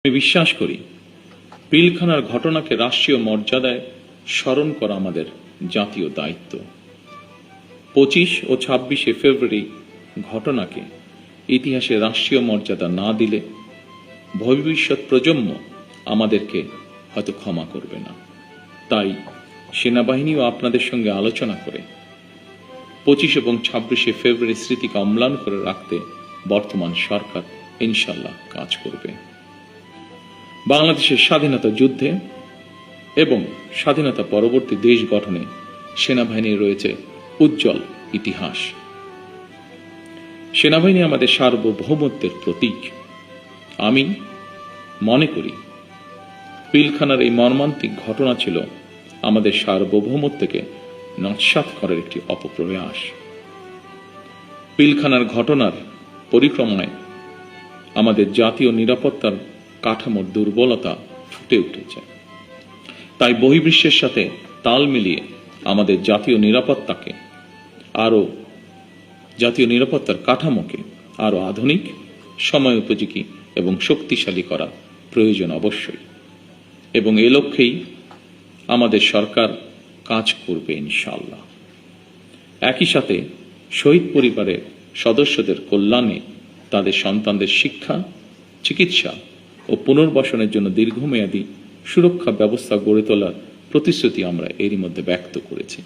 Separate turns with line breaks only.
আমি বিশ্বাস করি পিলখানার ঘটনাকে রাষ্ট্রীয় মর্যাদায় স্মরণ করা আমাদের জাতীয় দায়িত্ব। 25 ও 26 ফেব্রুয়ারি ঘটনাকে ইতিহাসে রাষ্ট্রীয় মর্যাদা না দিলে ভবিষ্যৎ প্রজন্ম আমাদেরকে হয়তো ক্ষমা করবে না। তাই সেনাবাহিনীও আপনাদের সঙ্গে আলোচনা করে 25 এবং 26 ফেব্রুয়ারি স্মৃতিকে অম্লান করে রাখতে বর্তমান সরকার ইনশাল্লাহ কাজ করবে। বাংলাদেশের স্বাধীনতা যুদ্ধে এবং স্বাধীনতা পরবর্তী দেশ গঠনে সেনাবাহিনীর রয়েছে উজ্জ্বল ইতিহাস। সেনাবাহিনী আমাদের সার্বভৌমত্বের প্রতীক। আমি মনে করি পিলখানার এই মর্মান্তিক ঘটনা ছিল আমাদের সার্বভৌমত্বকে নস্যাৎ করার একটি অপপ্রয়াস। পিলখানার ঘটনার পরিক্রমায় আমাদের জাতীয় নিরাপত্তার কাঠামোর দুর্বলতা ফুটে উঠেছে। তাই বহির্বিশ্বের সাথে তাল মিলিয়ে আমাদের জাতীয় নিরাপত্তার কাঠামোকে আরো আধুনিক, সময় উপযোগী এবং শক্তিশালী করা প্রয়োজন অবশ্যই, এবং এ লক্ষ্যেই আমাদের সরকার কাজ করবে ইনশাআল্লাহ। একই সাথে শহীদ পরিবারের সদস্যদের কল্যাণে তাদের সন্তানদের শিক্ষা, চিকিৎসা ও পুনর্বাসনের জন্য দীর্ঘমেয়াদী সুরক্ষা ব্যবস্থা গড়ে তোলার প্রতিশ্রুতি আমরা এরই মধ্যে ব্যক্ত করেছি।